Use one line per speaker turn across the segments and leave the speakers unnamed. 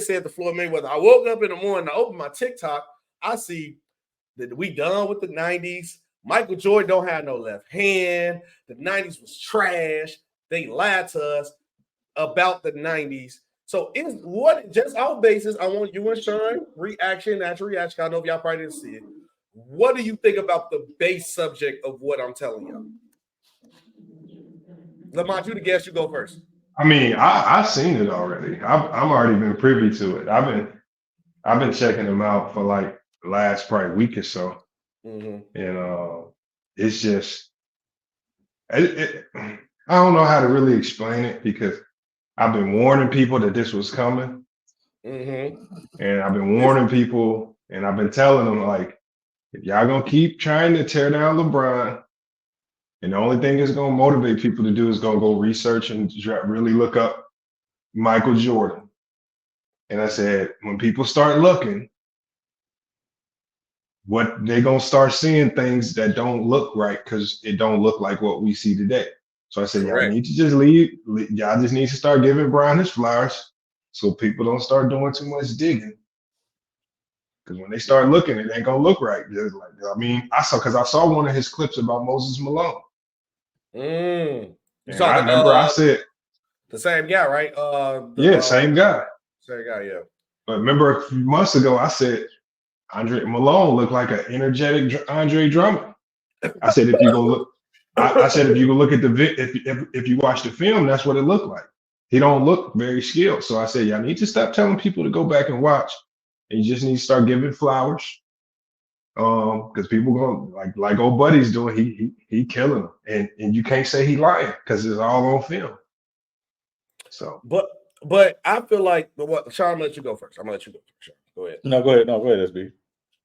said to Floyd Mayweather, I woke up in the morning, I opened my TikTok, I see that we done with the 90s. Michael Jordan don't have no left hand. The 90s was trash. They lied to us about the 90s. So it's what just our basis. I want you and Sean natural reaction. I know if y'all probably didn't see it. What do you think about the base subject of what I'm telling y'all? Lamont, you the guest, you go first.
I mean, I've seen it already. I'm already been privy to it. I've been checking them out for like the last probably week or so. And it's just I don't know how to really explain it because I've been warning people that this was coming. And I've been warning people and I've been telling them, like, if y'all gonna keep trying to tear down LeBron, and the only thing that's gonna motivate people to do is gonna go research and really look up Michael Jordan. And I said, when people start looking, what they gonna start seeing things that don't look right because it don't look like what we see today. So I said, y'all need to just leave. Y'all just need to start giving Brian his flowers so people don't start doing too much digging. Because when they start looking, it ain't gonna look right. Like, I mean, I saw one of his clips about Moses Malone. And I remember I said
the same guy, right?
Same guy.
Same guy, yeah.
But remember a few months ago, I said Andre Malone looked like an energetic Andre Drummond. I said if you go look, I said if you go look at if you watch the film, that's what it looked like. He don't look very skilled. So I said, y'all need to stop telling people to go back and watch. And you just need to start giving flowers. Because people going like old buddy's doing, he killing them. And you can't say he lying because it's all on film. So
but I feel like Sean, I'm gonna let you go first. I'm gonna let you go first. Sean. Go ahead.
No, go ahead, SB.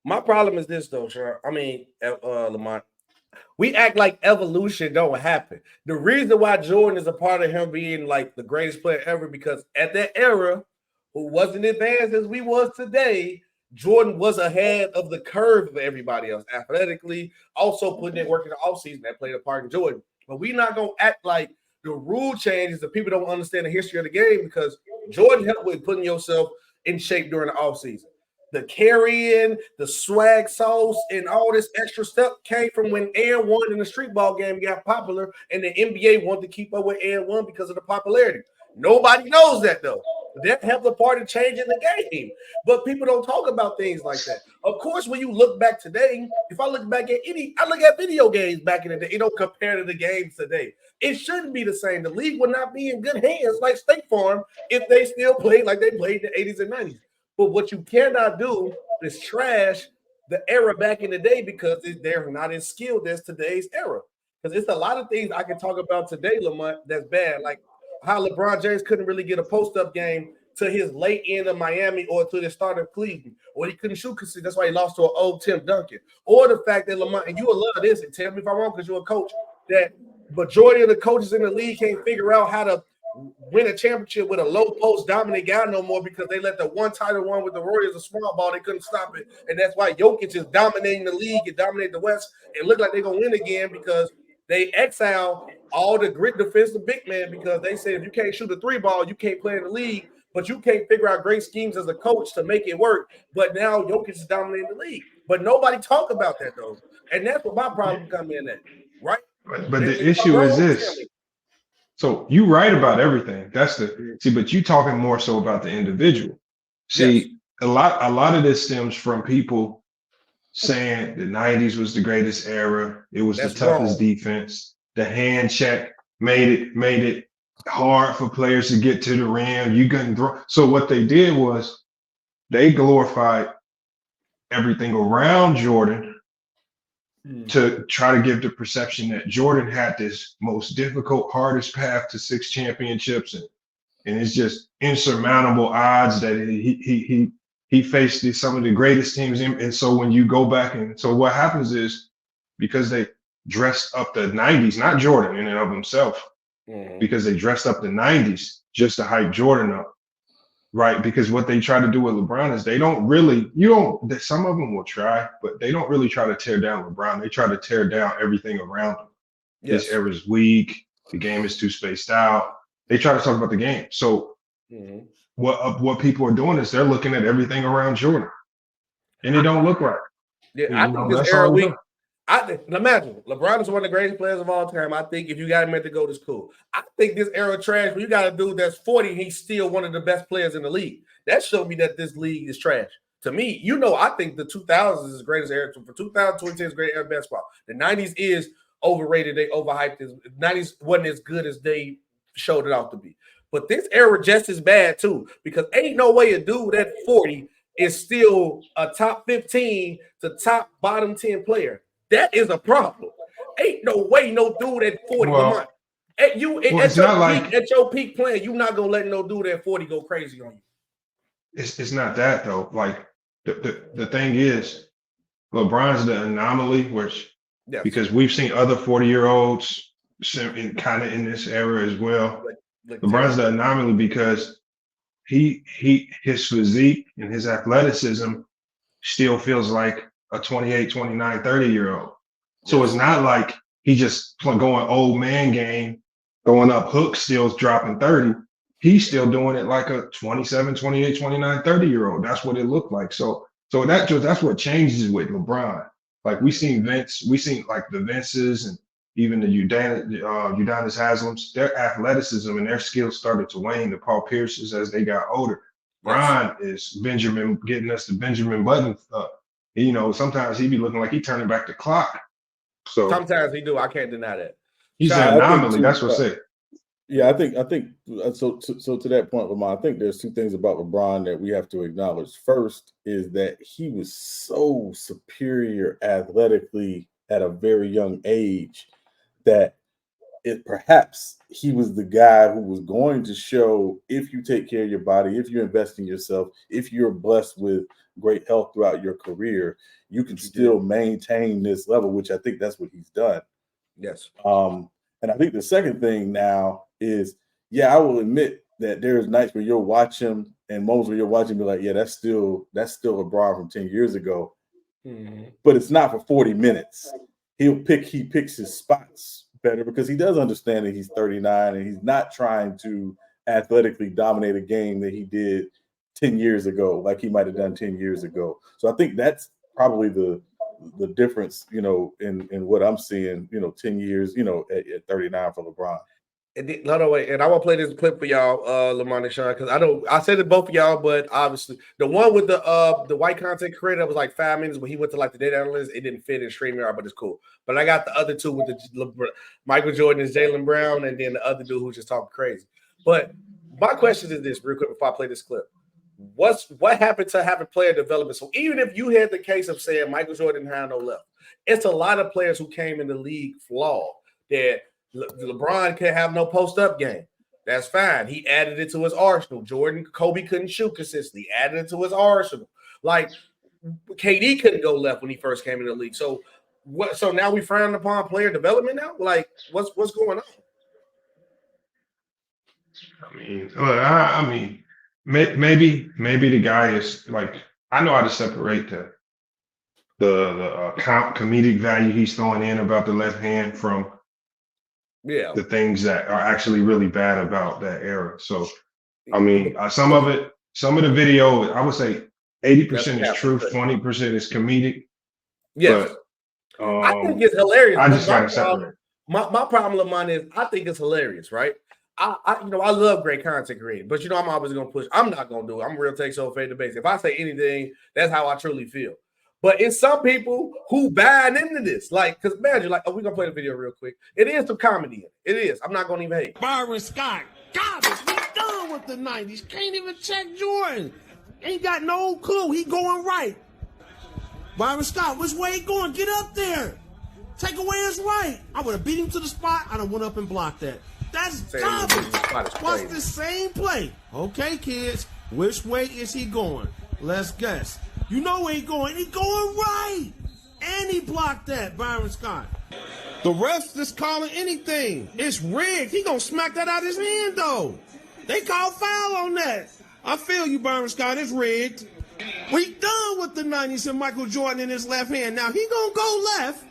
My problem is this though, Sean. I mean, Lamont. We act like evolution don't happen. The reason why Jordan is a part of him being like the greatest player ever, because at that era, who wasn't advanced as we was today, Jordan was ahead of the curve of everybody else athletically, also putting in work in the offseason that played a part in Jordan. But we're not going to act like the rule changes that people don't understand the history of the game, because Jordan helped with putting yourself in shape during the offseason. The carrying, the swag sauce, and all this extra stuff came from when Air One in the street ball game got popular, and the NBA wanted to keep up with Air One because of the popularity. Nobody knows that though. That helped the part of changing the game. But people don't talk about things like that. Of course, when you look back today, if I look back at I look at video games back in the day, it don't compare to the games today. It shouldn't be the same. The league would not be in good hands like State Farm if they still played like they played in the 80s and 90s. But what you cannot do is trash the era back in the day because they're not as skilled as today's era. Because it's a lot of things I can talk about today, Lamont, that's bad. Like how LeBron James couldn't really get a post-up game to his late end of Miami or to the start of Cleveland, or he couldn't shoot because that's why he lost to an old Tim Duncan. Or the fact that Lamont, and you will love this, and tell me if I'm wrong because you're a coach, that majority of the coaches in the league can't figure out how to win a championship with a low post dominant guy no more because they let the one title one with the Warriors a small ball. They couldn't stop it. And that's why Jokic is dominating the league and dominating the West and look like they're going to win again because they exile all the grit defensive big man because they say if you can't shoot a three ball, you can't play in the league, but you can't figure out great schemes as a coach to make it work. But now Jokic is dominating the league. But nobody talk about that though. And that's what my problem come in at, right?
But the issue is this. So you right about everything. But you talking more so about the individual. See, yes. a lot of this stems from people saying the 90s was the greatest era. It was the toughest defense. The hand check made it hard for players to get to the rim. You couldn't throw. So what they did was they glorified everything around Jordan to try to give the perception that Jordan had this most difficult, hardest path to 6 championships, and it's just insurmountable odds that he faced some of the greatest teams. And so when you go back so what happens is because they dressed up the 90s, not Jordan in and of himself, because they dressed up the 90s just to hype Jordan up. Right, because what they try to do with LeBron is some of them will try, but they don't really try to tear down LeBron. They try to tear down everything around him. Yes. This era's weak. The game is too spaced out. They try to talk about the game. So what people are doing is they're looking at everything around Jordan, and it don't look right.
Yeah, I think this
That's
era
all.
imagine LeBron is one of the greatest players of all time. I think if you got him at the GOAT, it's cool. I think this era trash. When you got a dude that's 40, he's still one of the best players in the league. That showed me that this league is trash. To me, I think the 2000s is the greatest era. For 2010 is great era basketball. The 90s is overrated. They overhyped it. The 90s wasn't as good as they showed it out to be. But this era just as bad too, because ain't no way a dude at 40 is still a top 15 to top bottom 10 player. That is a problem. Ain't no way no dude at 40.
Well,
at your peak playing, you not gonna let no dude at 40 go crazy on you.
It's not that though. Like the thing is, LeBron's the anomaly, because we've seen other 40-year-olds kind of in this era as well. LeBron's the anomaly because his physique and his athleticism still feels like a 28, 29, 30-year-old. So it's not like he just going old man game, going up hooks, still dropping 30. He's still doing it like a 27, 28, 29, 30-year-old. That's what it looked like. So that's what changes with LeBron. Like we seen like the Vinces and even the Udonis Haslams, their athleticism and their skills started to wane. The Paul Pierces as they got older. Bron is getting us the Benjamin Button. Sometimes he be looking like he turning back the clock. So
sometimes he do. I can't deny that.
He's an anomaly. That's what I say.
Yeah, I think so. To that point, Lamar, I think there's two things about LeBron that we have to acknowledge. First is that he was so superior athletically at a very young age that perhaps he was the guy who was going to show, if you take care of your body, if you invest in yourself, if you're blessed with great health throughout your career, you can still maintain this level, which I think that's what he's done.
Yes.
And I think the second thing now is, I will admit that there's nights where you'll watch him and moments where you'll watch him be like, that's still LeBron from 10 years ago. Mm-hmm. But it's not for 40 minutes. He picks his spots better because he does understand that he's 39 and he's not trying to athletically dominate a game that he did 10 years ago, like he might have done 10 years ago. So I think that's probably the difference, in what I'm seeing, 10 years, at 39 for LeBron.
And I want to play this clip for y'all, Lamar and Sean, because I said it both of y'all, but obviously the one with the white content creator that was like 5 minutes when he went to like the data analyst, it didn't fit in StreamYard, but it's cool. But I got the other two with the Michael Jordan and Jaylen Brown, and then the other dude who's just talking crazy. But my question is this, real quick, before I play this clip. What happened to having player development? So even if you had the case of saying Michael Jordan had no left, it's a lot of players who came in the league flawed. That LeBron can't have no post-up game. That's fine. He added it to his arsenal. Kobe couldn't shoot consistently. Added it to his arsenal. Like KD couldn't go left when he first came in the league. So So now we frown upon player development now. Like what's going on?
I mean, maybe the guy is like, I know how to separate the comedic value he's throwing in about the left hand from the things that are actually really bad about that era. So, I mean, some of the video, I would say 80% is truth, 20% is comedic.
Yes. But, I think it's hilarious.
I just gotta separate.
My problem, Lamont, is I think it's hilarious, right? I love great content creating, but I'm always gonna push. I'm not gonna do it. I'm real take so fade the base. If I say anything, that's how I truly feel. But it's some people who buy into this, like, because imagine, like, we're gonna play the video real quick. It is some comedy in it. It is. I'm not gonna even hate.
Byron Scott, garbage. We done with the 90s. Can't even check Jordan. Ain't got no clue. He going right. Byron Scott, which way he going? Get up there. Take away his right. I would have beat him to the spot. I done went up and blocked that. That's garbage. Watch the same play. Okay, kids. Which way is he going? Let's guess. You know where he going. He going right. And he blocked that, Byron Scott. The refs just calling anything. It's rigged. He gonna smack that out his hand, though. They call foul on that. I feel you, Byron Scott. It's rigged. We done with the 90s and Michael Jordan in his left hand. Now, he gonna go left,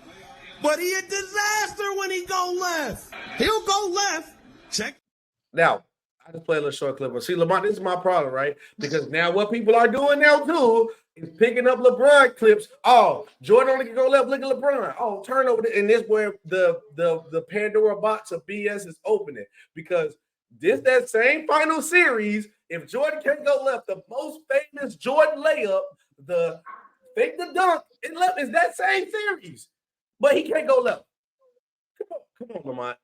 but he a disaster when he go left. He'll go left. Check.
Now, I just play a little short clip. But see, Lamont, this is my problem, right? Because now what people are doing now too is picking up LeBron clips. Oh, Jordan only can go left. Look at LeBron. Oh, turnover, and this where the Pandora box of BS is opening because that same final series. If Jordan can't go left, the most famous Jordan layup, the fake the dunk, and left is that same series, but he can't go left. Come on, Lamont.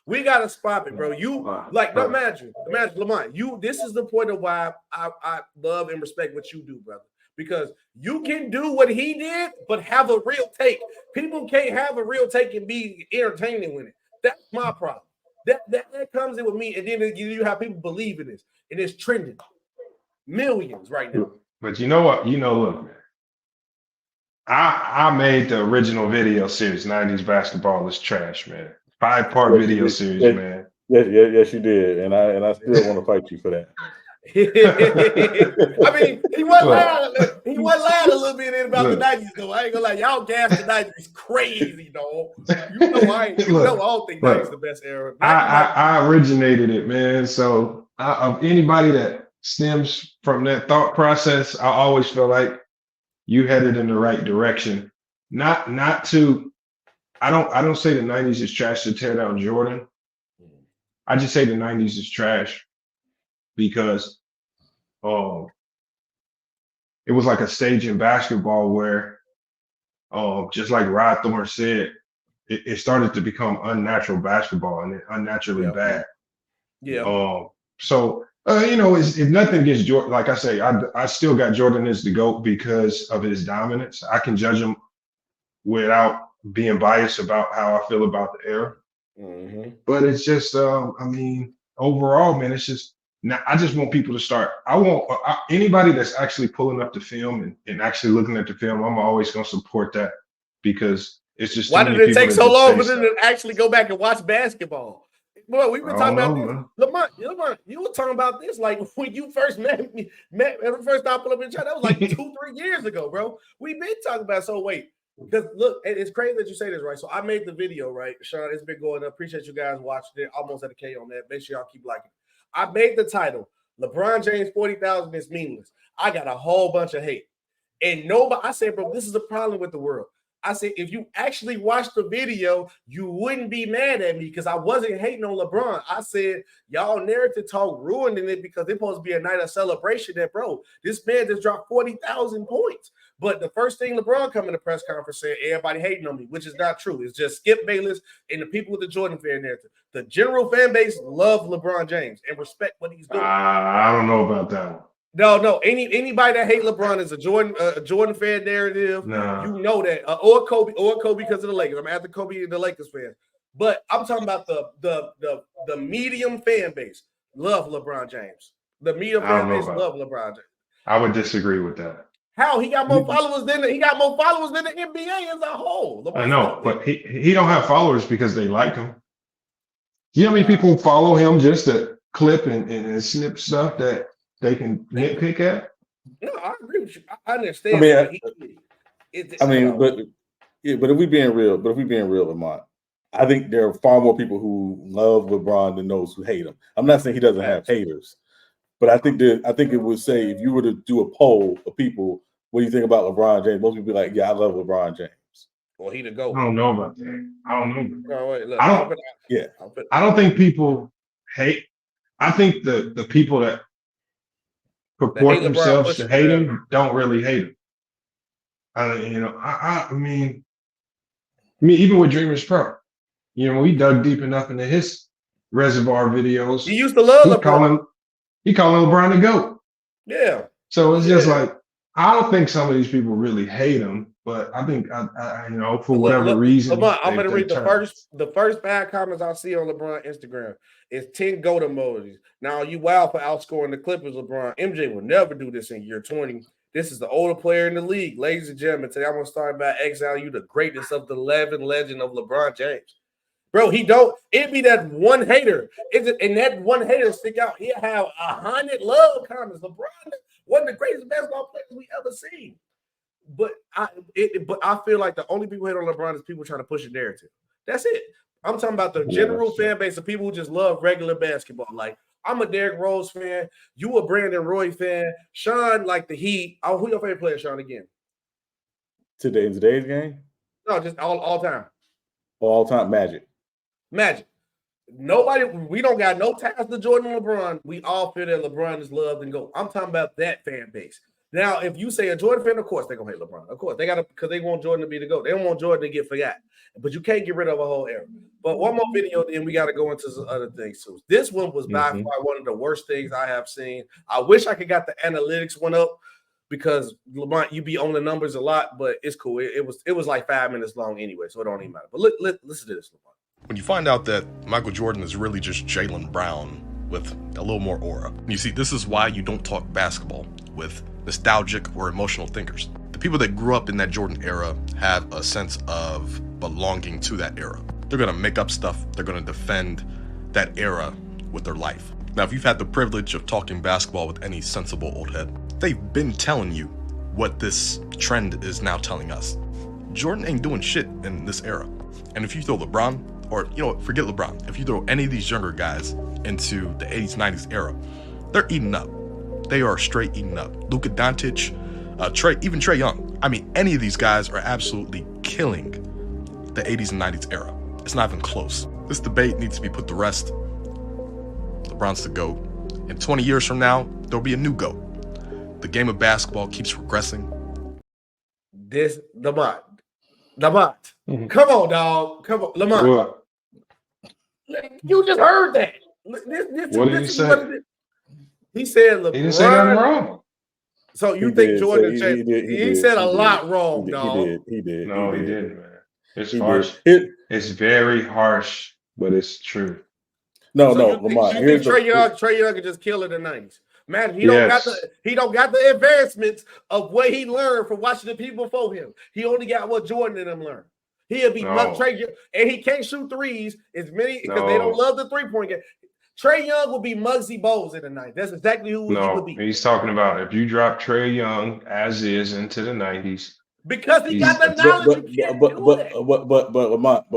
We gotta spot it, bro. You like don't imagine, Lamont. This is the point of why I love and respect what you do, brother. Because you can do what he did, but have a real take. People can't have a real take and be entertaining with it. That's my problem. That comes in with me, and then you have people believe in this, and it's trending millions right now.
But you know what? Look, man. I made the original video series, 90s Basketball is Trash, man. 5-part video series, man.
Yes, you did. And I still want to fight you for that.
I mean, he wasn't lying a little bit about the 90s, though. I ain't gonna lie. Y'all gas the 90s crazy, dog. You know I don't think 90s the best era.
I originated it, man. So of anybody that stems from that thought process, I always feel like you headed in the right direction. Not to, I don't say the 90s is trash to tear down Jordan. I just say the 90s is trash because it was like a stage in basketball where just like Rod Thorne said, it started to become unnatural basketball and unnaturally bad.
Yeah.
So it's nothing against Jordan. Like I say, I still got Jordan as the GOAT because of his dominance. I can judge him without being biased about how I feel about the era.
Mm-hmm.
But it's just, overall, man, it's just, now I just want people to start. I want anybody that's actually pulling up the film and actually looking at the film, I'm always going to support that because it's just.
Why did it take so long for them to actually go back and watch basketball? Boy, we were talking about this. Lamont, you were talking about this like when you first met me, when first I pulled up in the chat. That was like 2-3 years ago, bro. We've been talking about it. So wait, because look, it's crazy that you say this, right? So I made the video, right? Sean, it's been going up. Appreciate you guys watching it. Almost at a K on that. Make sure y'all keep liking it. I made the title, LeBron James 40,000 is meaningless. I got a whole bunch of hate. And I said, bro, this is the problem with the world. I said, if you actually watched the video, you wouldn't be mad at me because I wasn't hating on LeBron. I said, y'all narrative talk ruining it because it's supposed to be a night of celebration that, bro, this man just dropped 40,000 points. But the first thing LeBron come in the press conference said, everybody hating on me, which is not true. It's just Skip Bayless and the people with the Jordan fan narrative. The general fan base love LeBron James and respect what he's doing.
I don't know about that one.
No. Anybody that hate LeBron is a Jordan fan narrative.
No.
You know that, or Kobe because of the Lakers. I'm after Kobe and the Lakers fans, but I'm talking about the medium fan base love LeBron James. The medium fan base love LeBron James.
I would disagree with that.
How he got more followers than the NBA as a whole.
I know, but he don't have followers because they like him. You know how many people follow him just to clip and snip stuff that they can nitpick at?
No, I agree with you. I understand.
But if we being real, Lamont, I think there are far more people who love LeBron than those who hate him. I'm not saying he doesn't have haters, but I think it would say if you were to do a poll of people, what do you think about LeBron James? Most people be like, yeah, I love LeBron James.
Well, he the GOAT.
I don't know about that. I don't know.
Oh, wait, look,
I don't think people hate. I think the people that purport themselves to hate him don't really hate him. I mean, even with Dreamers Pro, we dug deep enough into his reservoir videos.
He used to love LeBron.
He calling LeBron the GOAT.
Yeah.
So it's just like, I don't think some of these people really hate him, but I think for whatever reason.
I'm gonna read the first bad comments I see on LeBron Instagram is 10 GOAT emojis. Now you wild for outscoring the Clippers, LeBron. MJ will never do this in year 20. This is the older player in the league. Ladies and gentlemen, today I'm gonna start by exiling you the greatness of the legend of LeBron James. Bro, it be that one hater. And that one hater stick out. He'll have 100 love comments. LeBron one of the greatest basketball players we ever seen. But I feel like the only people hate on LeBron is people trying to push a narrative. That's it. I'm talking about the general fan base of people who just love regular basketball. Like, I'm a Derrick Rose fan. You a Brandon Roy fan. Sean like the Heat. Oh, who your favorite player, Sean, again?
Today's game?
No, just all time.
All time Magic.
Nobody, we don't got no ties to Jordan and LeBron. We all feel that LeBron is loved and go. I'm talking about that fan base. Now, if you say a Jordan fan, of course they're gonna hate LeBron. Of course, they gotta because they want Jordan to be the GOAT. They don't want Jordan to get forgot. But you can't get rid of a whole era. But one more video, then we got to go into some other things too. This one was by far one of the worst things I have seen. I wish I could got the analytics one up because LeBron, you be on the numbers a lot, but it's cool. It was like 5 minutes long anyway, so it don't even matter. But listen to this, LeBron.
When you find out that Michael Jordan is really just Jaylen Brown with a little more aura. You see, this is why you don't talk basketball with nostalgic or emotional thinkers. The people that grew up in that Jordan era have a sense of belonging to that era. They're gonna make up stuff. They're gonna defend that era with their life. Now, if you've had the privilege of talking basketball with any sensible old head, they've been telling you what this trend is now telling us. Jordan ain't doing shit in this era. And if you throw LeBron, or forget LeBron, if you throw any of these younger guys into the 80s, 90s era, they're eating up. They are straight eating up. Luka Doncic, even Trae Young. I mean, any of these guys are absolutely killing the 80s and 90s era. It's not even close. This debate needs to be put to rest. LeBron's the GOAT. In 20 years from now, there'll be a new GOAT. The game of basketball keeps progressing.
Lamont. Come on, dog. Come on, Lamont.
What?
You just heard that.
What did he say?
He said LeBron.
He didn't say nothing wrong.
So you think Jordan? He said a lot wrong, dog.
He did.
No, he didn't, man. It's
He
harsh.
did.
It's very harsh, but it's true.
No,
You
Lamar.
think Trae Young could just kill it in the 90s? Man, he don't got the advancements of what he learned from watching the people before him. He only got what Jordan and them learned. He'll be Trae Young, and he can't shoot threes as many because they don't love the 3-point game. Trae Young will be Muggsy Bogues in the 90s. That's exactly who he would be.
He's talking about if you drop Trae Young as is into the 90s.
Because he got the knowledge.
But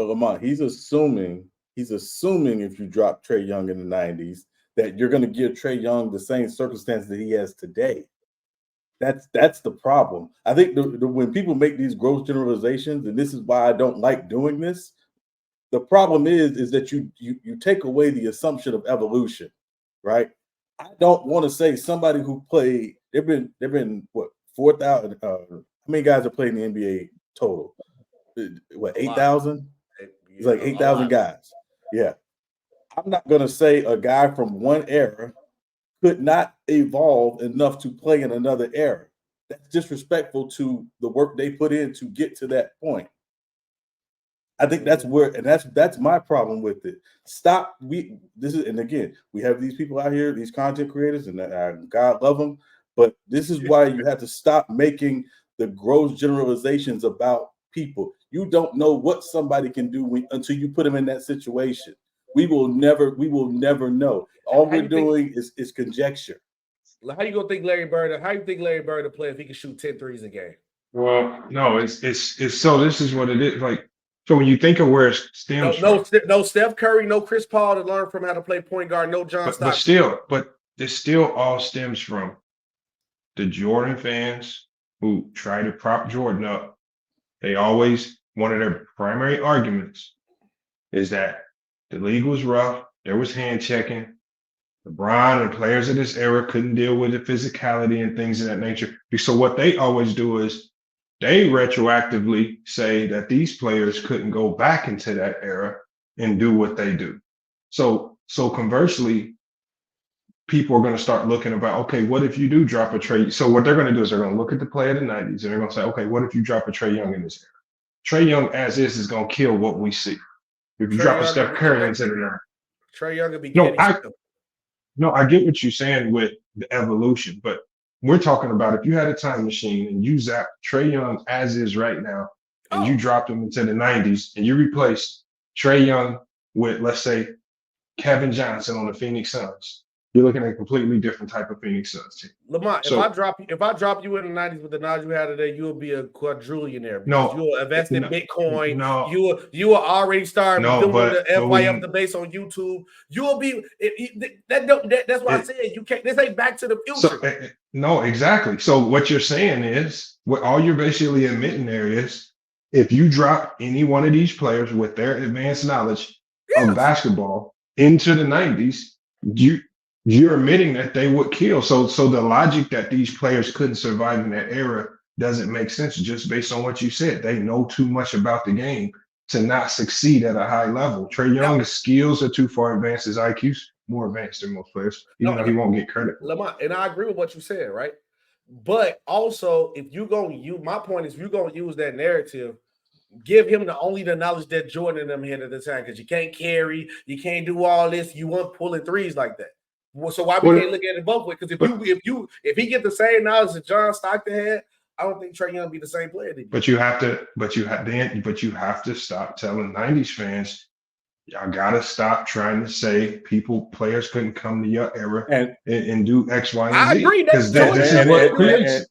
Lamont, he's assuming if you drop Trae Young in the 90s that you're going to give Trae Young the same circumstances that he has today. That's the problem. I think when people make these gross generalizations, and this is why I don't like doing this, the problem is that you take away the assumption of evolution, right? I don't want to say somebody who played. There've been what 4,000. How many guys have played in the NBA total? What 8,000? It's like 8,000 guys. Yeah, I'm not gonna say a guy from one era could not evolve enough to play in another era. That's disrespectful to the work they put in to get to that point. I think that's where, and that's my problem with it. And again, we have these people out here, these content creators, and God love them, but this is why you have to stop making the gross generalizations about people. You don't know what somebody can do until you put them in that situation. We will never know. All we're doing is conjecture.
How you gonna think Larry Bird? How you think Larry Bird will play if he can shoot 10 threes a game?
Well, no, it's so this is what it is. Like, so when you think of where it stems from,
no Steph Curry, no Chris Paul to learn from how to play point guard, no John Stockton.
But this still all stems from the Jordan fans who try to prop Jordan up. They always, one of their primary arguments is that the league was rough. There was hand checking. LeBron and players of this era couldn't deal with the physicality and things of that nature. So what they always do is they retroactively say that these players couldn't go back into that era and do what they do. So conversely, people are going to start looking about, okay, what if you do drop a Trae? So what they're going to do is they're going to look at the play of the 90s and they're going to say, okay, what if you drop a Trae Young in this era? Trae Young as is going to kill what we see. If you drop a Steph Curry into the era.
Trae Young would be
I get what you're saying with the evolution, but we're talking about if you had a time machine and you zap Trae Young as is right now, and you dropped him into the 90s and you replaced Trae Young with, let's say, Kevin Johnson on the Phoenix Suns. you're looking at a completely different type of Phoenix Suns team.
Lamont,
So-
if I drop you in the 90s with the knowledge you had today, you'll be a quadrillionaire because
No,
you'll invest in
no,
Bitcoin.
no.
You will already start
No,
doing
but
the FY
when-
up the base on YouTube. You'll be that's why I said you can't. This ain't Back to the Future.
So, no, exactly. So what you're saying is, what all you're basically admitting there is, if you drop any one of these players with their advanced knowledge of basketball into the 90s, you're admitting that they would kill. So the logic that these players couldn't survive in that era doesn't make sense just based on what you said. They know too much about the game to not succeed at a high level. Trae Young's skills are too far advanced. His IQ's more advanced than most players, even though he won't get credit.
Lamont, and I agree with what you said, right? But also, if you're going to use, my point is, if you're going to use that narrative, give him the knowledge that Jordan and them had at the time, because you can't carry, you can't do all this, you weren't pulling threes like that. So why we can't look at it both ways? Because if he get the same knowledge that John Stockton had, I don't think Trae Young be the same player.
But you have to stop telling 90s fans, y'all gotta stop trying to say players couldn't come to your era and do X, Y, and Z.
I agree.
Because this is what creates it.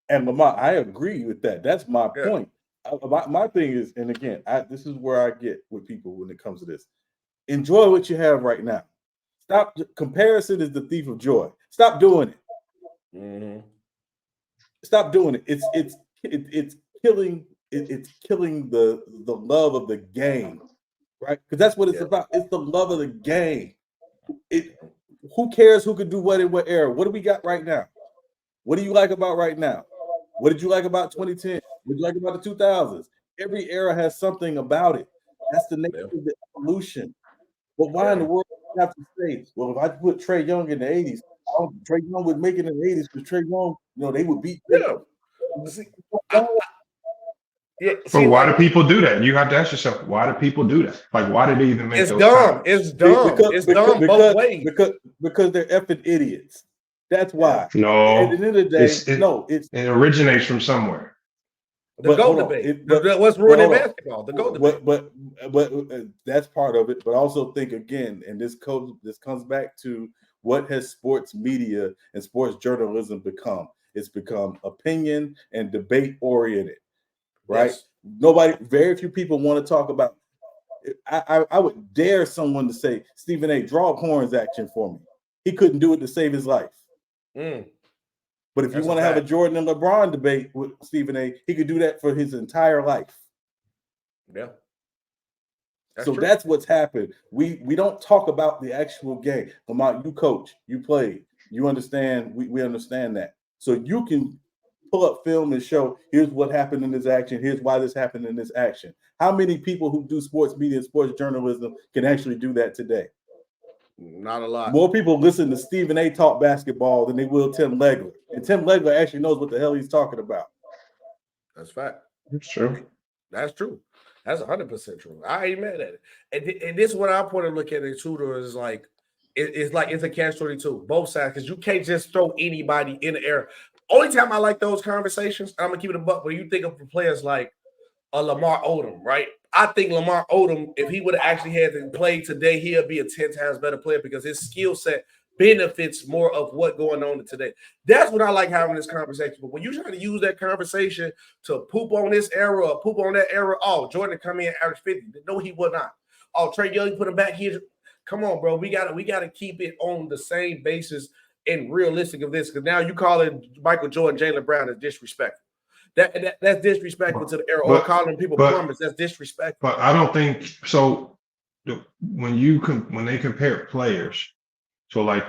And Lamont, I agree with that. That's my point. My thing is, and again, this is where I get with people when it comes to this. Enjoy what you have right now. Stop. Comparison is the thief of joy. Stop doing it.
Mm-hmm.
Stop doing it. It's killing. It's killing the love of the game, right? Because that's what it's about. It's the love of the game. Who cares who could do what in what era? What do we got right now? What do you like about right now? What did you like about 2010? What did you like about the 2000s? Every era has something about it. That's the nature of the evolution. But why in the world do you have to say, well, if I put Trae Young in the 80s, Trae Young would make it in the 80s because Trae Young, they would beat.
But why do people do that? You have to ask yourself, why do people do that? Like, why did they even make those
comments? It's dumb. It's dumb both ways.
Because they're effing idiots. That's why.
No.
At the end of the day,
it originates from somewhere.
The GOAT debate. What's ruining basketball? The GOAT debate.
But that's part of it. But also think again, and this comes back to what has sports media and sports journalism become? It's become opinion and debate oriented, right? Yes. Very few people want to talk about. I would dare someone to say, Stephen A., draw up Horns action for me. He couldn't do it to save his life. But if you want to have a Jordan and LeBron debate with Stephen A., he could do that for his entire life.
Yeah.
That's what's happened. We don't talk about the actual game. Lamont, you coach, you played, you understand. We understand that. So you can pull up film and show, here's what happened in this action. Here's why this happened in this action. How many people who do sports media and sports journalism can actually do that today?
Not a lot.
More people listen to Stephen A. talk basketball than they will Tim Legler. And Tim Legler actually knows what the hell he's talking about.
That's fact.
That's true.
That's true. That's 100% true. I ain't mad at it. And this is what I point to look at it too, though, is like, it's a catch-22, both sides, because you can't just throw anybody in the air. Only time I like those conversations, I'm going to keep it a buck, when you think of players like Lamar Odom, right? I think Lamar Odom, if he would have actually had to play today, he'll be a 10 times better player because his skill set benefits more of what going on today. That's what I like having this conversation. But when you try to use that conversation to poop on this era or poop on that era, Jordan come in average 50. No, he will not. Trae Young put him back here. Come on, bro. We gotta keep it on the same basis and realistic of this, because now you calling Michael Jordan, Jaylen Brown is disrespectful. That's disrespectful to the era. Or calling people plumbers, that's disrespectful.
But I don't think so. When they compare players, so like,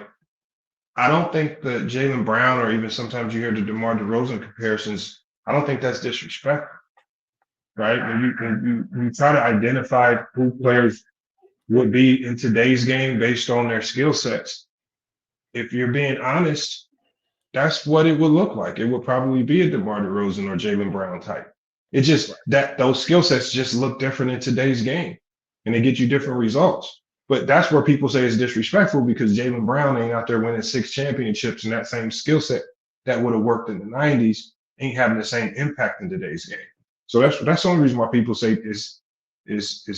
I don't think that Jaylen Brown, or even sometimes you hear the DeMar DeRozan comparisons, I don't think that's disrespectful, right? When you try to identify who players would be in today's game based on their skill sets, if you're being honest, that's what it would look like. It would probably be a DeMar DeRozan or Jaylen Brown type. It's just that those skill sets just look different in today's game, and they get you different results. But that's where people say it's disrespectful, because Jaylen Brown ain't out there winning 6 championships, and that same skill set that would have worked in the 90s ain't having the same impact in today's game. So that's the only reason why people say is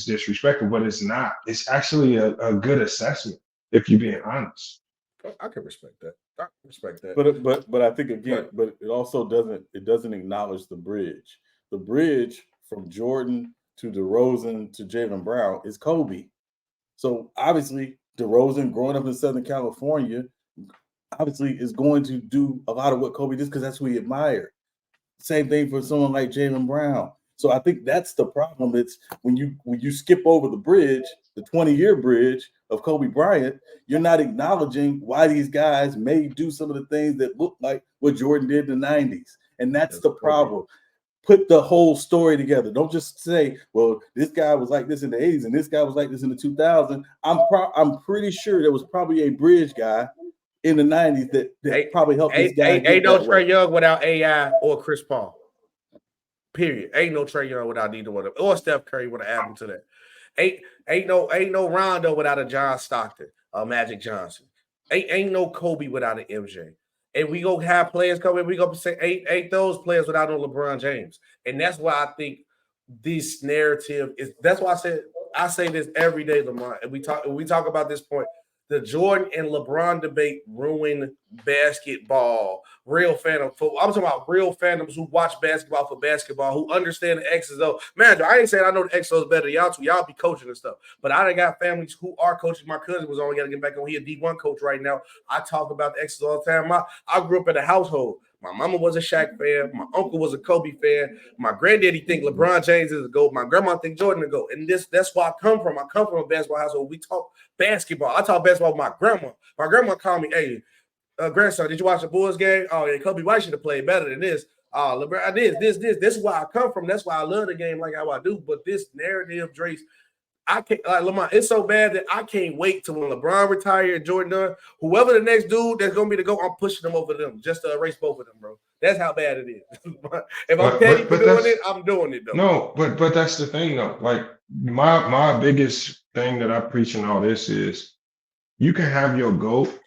disrespectful, but it's not. It's actually a good assessment if you're being honest.
I can respect that. I can respect that.
But I think again, but it also doesn't acknowledge the bridge. The bridge from Jordan to DeRozan to Jaylen Brown is Kobe. So obviously, DeRozan growing up in Southern California, obviously is going to do a lot of what Kobe did because that's who he admired. Same thing for someone like Jaylen Brown. So I think that's the problem. It's when you skip over the bridge, the 20-year bridge of Kobe Bryant, you're not acknowledging why these guys may do some of the things that look like what Jordan did in the 90s. And that's the problem. Put the whole story together. Don't just say, well, this guy was like this in the 80s and this guy was like this in the 2000s. I'm pretty sure there was probably a bridge guy in the 90s that probably helped this guy.
Ain't no Trae Young without AI or Chris Paul. Period. Ain't no Trae Young without either one of them. Or Steph Curry would have added to that. Ain't no Rondo without a John Stockton, a Magic Johnson. Ain't no Kobe without an MJ. And we go have players come in, we go say ain't those players without no LeBron James. And that's why I think this narrative is. That's why I say this every day, Lamar. And we talk about this point. The Jordan and LeBron debate ruined basketball. Real fandom. I'm talking about real fandoms who watch basketball for basketball, who understand the X's and O's. Man, I ain't saying I know the X's and O's better than y'all two. Y'all be coaching and stuff. But I done got families who are coaches. My cousin was on. Got to get back on. He a D1 coach right now. I talk about the X's all the time. I grew up in a household. My mama was a Shaq fan. My uncle was a Kobe fan. My granddaddy think LeBron James is a GOAT. My grandma think Jordan is a GOAT. And that's where I come from. I come from a basketball household. We talk basketball. I talk basketball with my grandma. My grandma called me, hey, grandson, did you watch the Bulls game? Oh, yeah, Kobe White should have played better than this. LeBron, I did this. This is where I come from. That's why I love the game like how I do. But this narrative, Drace, I can't, like Lamar, it's so bad that I can't wait till when LeBron retire and Jordan done. Whoever the next dude that's gonna be the GOAT, I'm pushing them over them just to erase both of them, bro. That's how bad it is. If I'm petty for doing it, I'm doing it though.
No, but that's the thing though. Like my biggest thing that I preach in all this is you can have your GOAT,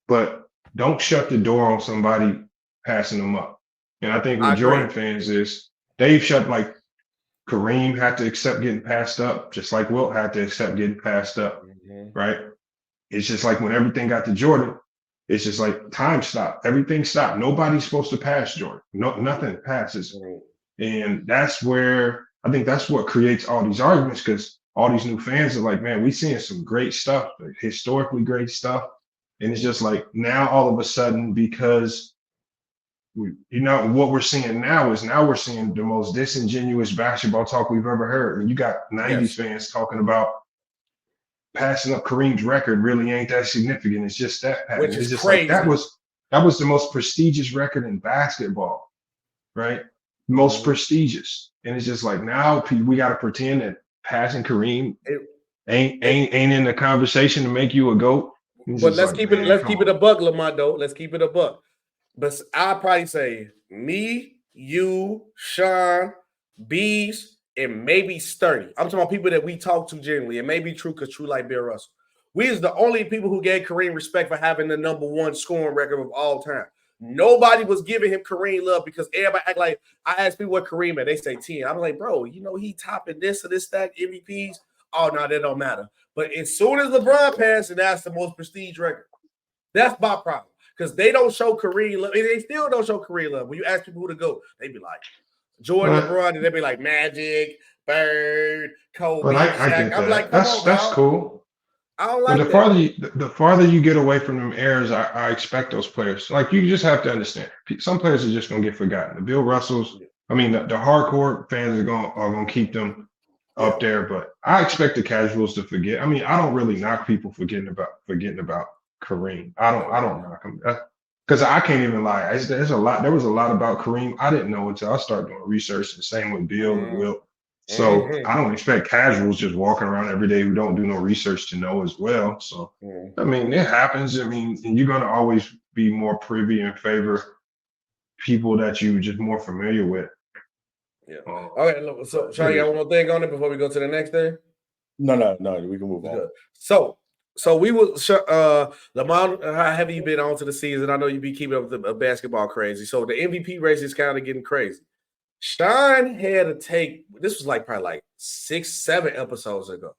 but don't shut the door on somebody passing them up. And I think with Jordan fans is they've shut, like Kareem had to accept getting passed up, just like Wilt had to accept getting passed up, right? It's just like when everything got to Jordan, it's just like time stopped. Everything stopped. Nobody's supposed to pass Jordan. Nothing passes. And that's where I think that's what creates all these arguments, because all these new fans are like, man, we seeing some great stuff, like historically great stuff. And it's just like now all of a sudden, because what we're seeing now is we're seeing the most disingenuous basketball talk we've ever heard. And you got 90s fans talking about passing up Kareem's record really ain't that significant. It's just that.
Which is
it's just
crazy.
Like, that was the most prestigious record in basketball, right? Most prestigious. And it's just like now we got to pretend that passing Kareem ain't in the conversation to make you a GOAT.
But let's keep it a buck, Lamar, though. Let's keep it a buck. But I'd probably say me, you, Sean, Bees, and maybe Sturdy. I'm talking about people that we talk to generally. It may be true because true like Bill Russell. We is the only people who gave Kareem respect for having the #1 scoring record of all time. Nobody was giving him Kareem love because everybody act like, I asked people what Kareem at, they say 10. I'm like, bro, he topping this or this stack MVPs. Oh, no, that don't matter. But as soon as LeBron passed, and that's the most prestige record. That's my problem. Because they don't show Kareem love. They still don't show Kareem love. When you ask people who to go, they be like Jordan, LeBron, and they be like Magic, Bird, Kobe, Shaq. I'm like,
that's cool.
I don't like
the farther you get away from them eras, I expect those players. Like, you just have to understand, some players are just gonna get forgotten. The Bill Russells, I mean, the hardcore fans are gonna keep them up there, but I expect the casuals to forget. I mean, I don't really knock people forgetting about Kareem. I don't knock him because I can't even lie. There was a lot about Kareem I didn't know until I started doing research. The same with Bill and Wilt. So I don't expect casuals just walking around every day who don't do no research to know as well. So I mean, it happens. I mean, and you're gonna always be more privy and favor people that you just more familiar with.
Yeah. Okay. Look, so Sean, you got one more thing on it before we go to the next thing?
No, we can move on.
So we will, Lamar, how heavy you been on to the season? I know you be keeping up with the basketball crazy. So the MVP race is kind of getting crazy. Sean had a take. This was probably 6-7 episodes ago.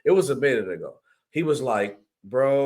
It was a minute ago. He was like, bro,